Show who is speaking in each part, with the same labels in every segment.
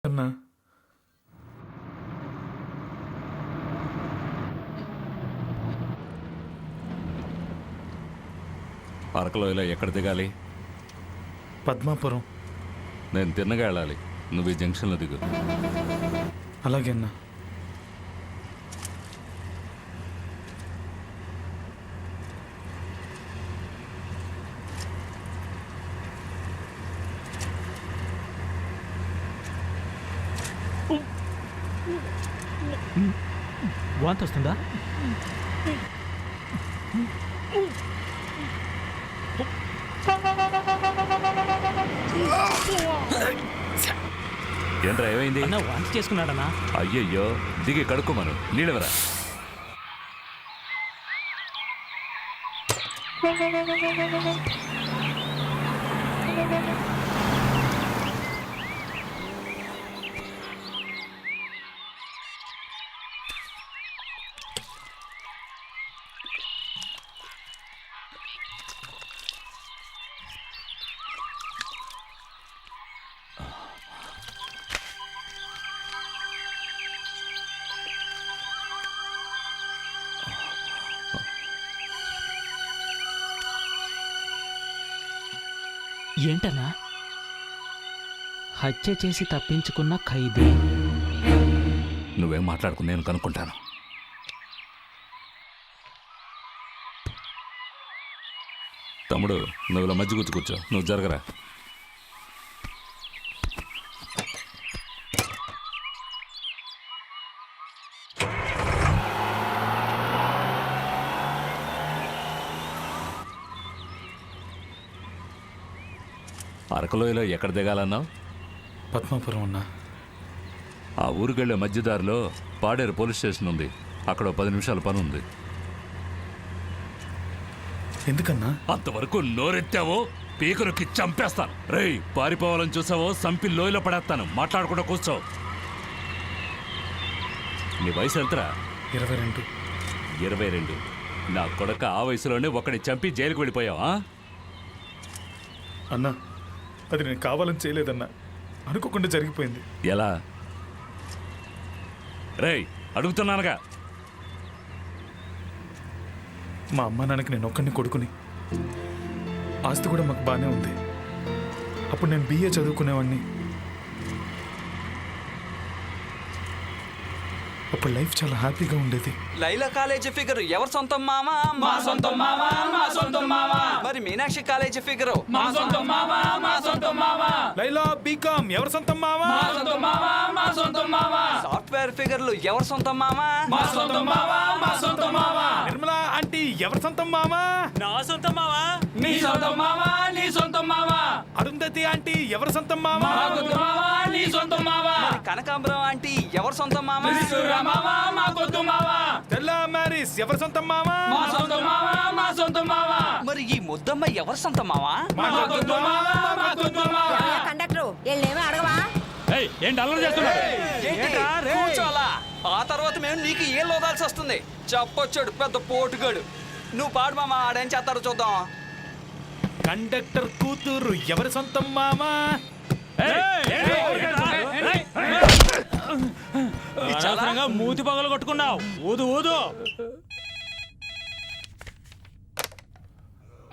Speaker 1: అన్నా
Speaker 2: అరకులో ఇలా ఎక్కడ దిగాలి?
Speaker 1: పద్మాపురం.
Speaker 2: నేను తిన్నగా వెళ్ళాలి, నువ్వు ఈ జంక్షన్లో దిగు.
Speaker 1: అలాగే అన్నా.
Speaker 3: వాంతి వస్తుందా?
Speaker 2: ఏంట్రా ఏమైంది?
Speaker 3: అన్న వాంతి చేసుకున్నాడన్నా.
Speaker 2: అయ్యయ్యో, దిగి కడుక్కోమను, నీళ్ళవరా.
Speaker 3: ఏంటన్నా? హత్య చేసి తప్పించుకున్న ఖైదీ.
Speaker 2: నువ్వేం మాట్లాడుకు, నేను కనుక్కుంటాను. తమ్ముడు, నువ్వు ఇలా మధ్య కూర్చో, నువ్వు జరగరా. అరకులోయలో ఎక్కడ దిగాలన్నావు?
Speaker 1: పద్మాపురం అన్నా.
Speaker 2: ఆ ఊరికెళ్ళే మధ్యదారిలో పాడేరు పోలీస్ స్టేషన్ ఉంది, అక్కడ 10 నిమిషాల పని ఉంది.
Speaker 1: ఎందుకన్నా?
Speaker 2: అంతవరకు నోరెత్తావో పీకరుకి చంపేస్తాను. రేయ్, పారిపోవాలని చూసావో సంపి లోయలో పడేస్తాను. మాట్లాడకుండా కూర్చో. నీ వయసు ఎంతరా?
Speaker 1: 22.
Speaker 2: 22. నా కొడక, ఆ వయసులోనే ఒకడిని చంపి జైలుకు వెళ్ళిపోయావా?
Speaker 1: అన్నా, అది నేను కావాలని చేయలేదన్నా, అనుకోకుండా జరిగిపోయింది.
Speaker 2: ఎలా? రేయ్, అడుగుతున్నానుగా.
Speaker 1: మా అమ్మ నాన్నకి నేను ఒక్కడిని కొడుకుని, ఆస్తి కూడా మాకు బాగానే ఉంది. అప్పుడు నేను BA చదువుకునేవాడిని. అప్పుడు లైఫ్ చాలా హ్యాపీగా ఉండేది.
Speaker 4: లైలా కాలేజీ ఫిగర్ ఎవరు సొంతం మామా? మా సొంతం మామా, మా సొంతం మామా. మరి మీనాక్షి కాలేజీ ఫిగర్ మా సొంతం మామా, మా సొంతం మామా.
Speaker 1: లైలా BCom ఎవరు సొంతం మామా?
Speaker 4: మా సొంతం మామా, మా సొంతం మామా. సాఫ్ట్వేర్ ఫిగర్లు ఎవరు సొంతం మామా? మా సొంతం మామా, మా సొంతం మామా.
Speaker 1: నిర్మలా ఆంటీ ఎవరు సొంతం మామా?
Speaker 3: నా సొంతం మావా.
Speaker 4: నీ సొంతం మామా, నీ సొంతం మామా.
Speaker 1: అరుంధతి ఆంటీ ఎవరు సొంతం మామా?
Speaker 4: మా సొంతం మామా, నీ సొంతం మామా. కనకాంబరం ఆంటీ ఎవరు సొంతం మామా? మామా, మా సొంతం మామా.
Speaker 1: తెల్ల మ్యారీస్ ఎవరు సొంతం మామా?
Speaker 4: మా సొంతం మామా, మా సొంతం మామా. మరి ఈ ముద్దమ్మ ఎవరు సొంతం మామా? మా సొంతం మామా, మా సొంతం మామా.
Speaker 5: కండక్టర్ వెళ్ళేమో అడగవా?
Speaker 3: ఏంటి అల్లరి చేస్తున్నాడు?
Speaker 4: కూర్చోలా. ఆ తర్వాత మేము నీకు ఏం లోదాల్సి వస్తుంది. చెప్పొచ్చాడు పెద్ద పోటుగాడు. నువ్వు పాడు మామా, ఆడేం చేస్తారో చూద్దాం.
Speaker 1: కండక్టర్ కూతురు ఎవరు సొంతం మామా?
Speaker 3: మూతి పగలు కొట్టుకున్నావు. ఊదు ఊదు.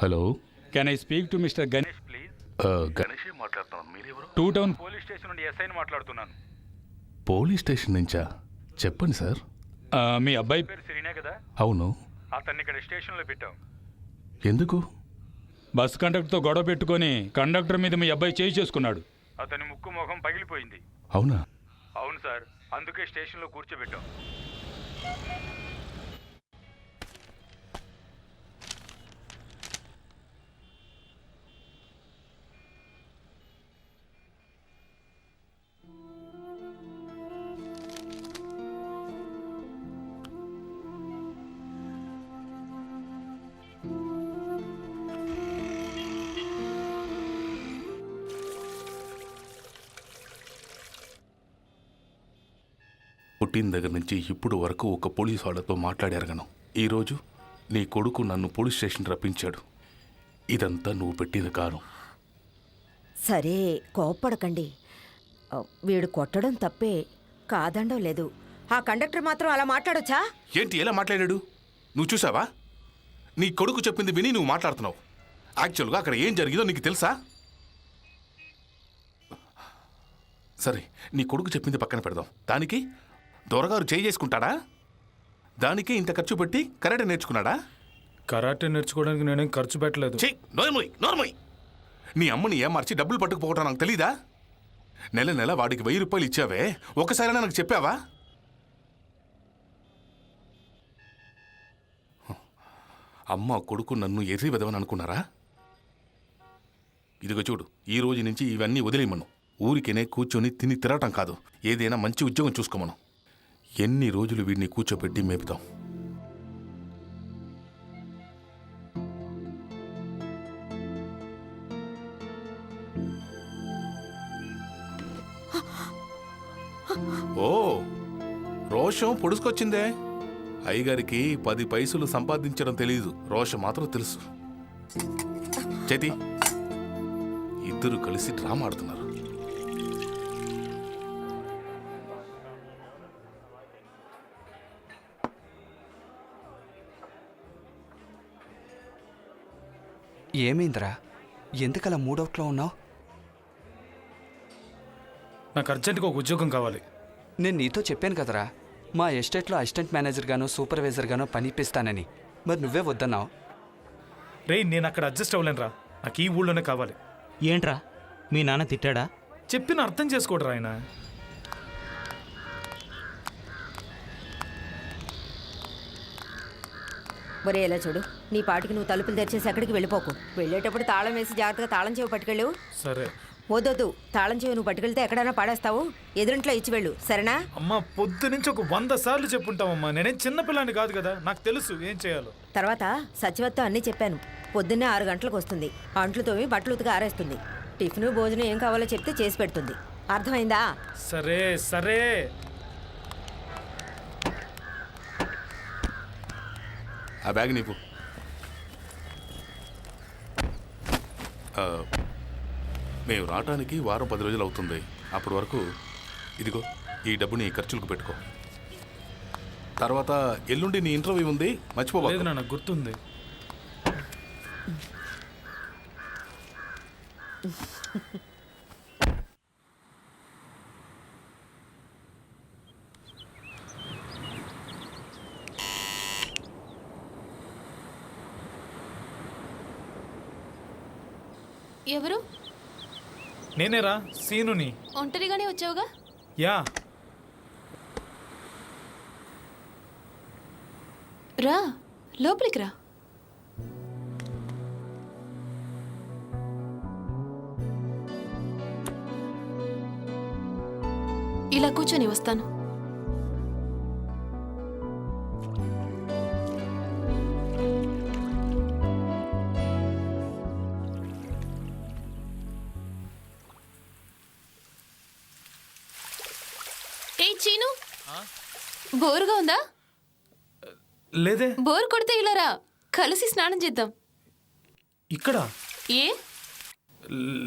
Speaker 2: Hello,
Speaker 6: can I speak to mister Ganesh please?
Speaker 2: Ganesh మాట్లాడుతున్నాను. మీరెవరు?
Speaker 6: 2 టౌన్ పోలీస్ స్టేషన్ నుండి ఎస్ఐని మాట్లాడుతున్నాను.
Speaker 2: పోలీస్ స్టేషన్ నుంచా? చెప్పండి సార్.
Speaker 6: మీ అబ్బాయి పేరు సిరీనే కదా?
Speaker 2: అవును.
Speaker 6: అతన్ని ఇక్కడ స్టేషన్లో పెట్టాం.
Speaker 2: ఎందుకు?
Speaker 6: బస్ కండక్టర్తో గొడవ పెట్టుకొని కండక్టర్ మీద మీ అబ్బాయి చేయి చేసుకున్నాడు. అతని ముక్కు ముఖం పగిలిపోయింది.
Speaker 2: అవునా?
Speaker 6: అవును సార్, అందుకే స్టేషన్లో కూర్చోబెట్టాం.
Speaker 7: పుట్టిన దగ్గర నుంచి ఇప్పుడు వరకు ఒక పోలీసు వాళ్ళతో మాట్లాడారగను. ఈరోజు నీ కొడుకు నన్ను పోలీస్ స్టేషన్ రప్పించాడు. ఇదంతా నువ్వు పెట్టిన కారం.
Speaker 5: సరే కోప్పడకండి. వీడు కొట్టడం తప్పే, కాదండం లేదు. ఆ కండక్టర్ మాత్రం అలా మాట్లాడొచ్చా?
Speaker 7: ఏంటి ఎలా మాట్లాడాడు? నువ్వు చూసావా? నీ కొడుకు చెప్పింది విని నువ్వు మాట్లాడుతున్నావు. యాక్చువల్గా అక్కడ ఏం జరిగిందో నీకు తెలుసా? సరే, నీ కొడుకు చెప్పింది పక్కన పెడదాం. దానికి దొరగారు చేయి చేసుకుంటాడా? దానికి ఇంత ఖర్చు పెట్టి కరాటే నేర్చుకున్నాడా?
Speaker 1: కరాటే నేర్చుకోవడానికి నేనేం ఖర్చు పెట్టలేదు.
Speaker 7: చెయ్యి, నోర్మోయ్ నోర్మోయ్. నీ అమ్మని ఏమార్చి డబ్బులు పట్టుకుపోవటం నాకు తెలీదా? నెల నెల వాడికి 1000 రూపాయలు ఇచ్చావే, ఒకసారైనా నాకు చెప్పావా? అమ్మ కొడుకు నన్ను ఎర్రి వెదవని అనుకున్నారా? ఇదిగో చూడు, ఈ రోజు నుంచి ఇవన్నీ వదిలేయమను. ఊరికేనే కూర్చొని తిని తిరగటం కాదు, ఏదైనా మంచి ఉద్యోగం చూసుకోమను. ఎన్ని రోజులు వీడిని కూర్చోపెట్టి మేపుతాం? ఓ, రోషం పొడుచుకొచ్చిందే. అయ్యగారికి 10 పైసలు సంపాదించడం తెలీదు, రోషం మాత్రం తెలుసు. చేతి, ఇద్దరు కలిసి డ్రామా ఆడుతున్నారు.
Speaker 4: ఏమైందిరా? ఎందుకలా మూడౌట్లో ఉన్నావు?
Speaker 1: నాకు అర్జెంటుగా ఒక ఉద్యోగం కావాలి.
Speaker 4: నేను నీతో చెప్పాను కదరా, మా ఎస్టేట్లో అసిస్టెంట్ మేనేజర్ గానో సూపర్వైజర్ గానో పని ఇప్పిస్తానని. మరి నువ్వే వద్దన్నావు.
Speaker 1: నేను అక్కడ అడ్జస్ట్ అవ్వలేనురా. నాకు ఈ ఊళ్ళోనే కావాలి.
Speaker 3: ఏంట్రా మీ నాన్న తిట్టాడా?
Speaker 1: చెప్పిన అర్థం చేసుకోడరా ఆయన.
Speaker 5: ఒరే ఇలా చూడు, నీ పాటికి నువ్వు తలుపులు తెరిచేసి ఎక్కడికి వెళ్ళిపోకు. వెళ్ళేటప్పుడు తాళం వేసి జాగ్రత్తగా తాళం చెవి పట్టుకెళ్ళు.
Speaker 1: సరే.
Speaker 5: వద్దొద్దు, తాళం చెవి నువ్వు పట్టుకెళ్తే ఎక్కడైనా పాడేస్తావు. ఎదురింట్లో ఇచ్చి వెళ్ళు, సరేనా?
Speaker 1: అమ్మా, పొద్దు నుంచి ఒక 100 సార్లు చెప్పుంటామమ్మా. నేనేం చిన్నపిల్లాన్ని కాదు కదా, నాకు తెలుసు ఏం చేయాలో.
Speaker 5: తర్వాత సచివత్తో అన్నీ చెప్పాను. పొద్దున్నే 6 గంటలకు వస్తుంది. అంట్లు తోమి బట్టలు ఉతికి ఆరేస్తుంది. టిఫిన్ భోజనం ఏం కావాలో చెప్తే చేసి పెడుతుంది. అర్థమైందా?
Speaker 1: సరే సరే.
Speaker 7: ఆ బ్యాగ్ నీకు. మేము రావటానికి వారం 10 రోజులు అవుతుంది. అప్పటి వరకు ఇదిగో ఈ డబ్బుని ఖర్చులకు పెట్టుకో. తర్వాత ఎల్లుండి నీ ఇంటర్వ్యూ ఉంది, మర్చిపోవా?
Speaker 1: లేదు నాన్న, గుర్తుంది.
Speaker 8: ఎవరు?
Speaker 1: నేనేరా, సీనుని.
Speaker 8: ఒంటరిగానే వచ్చావుగా?
Speaker 1: యా.
Speaker 8: రా, లోపలికి రా. ఇలా కూర్చొని వస్తాను. ఏ చీను, బోరుగా ఉందా?
Speaker 1: లేదే.
Speaker 8: బోర్ కొడితే ఇలా రా, కలిసి స్నానం చేద్దాం.
Speaker 1: ఇక్కడ
Speaker 8: ఏ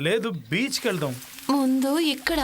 Speaker 1: లేదు, బీచ్కి వెళ్దాం.
Speaker 8: ముందు ఇక్కడ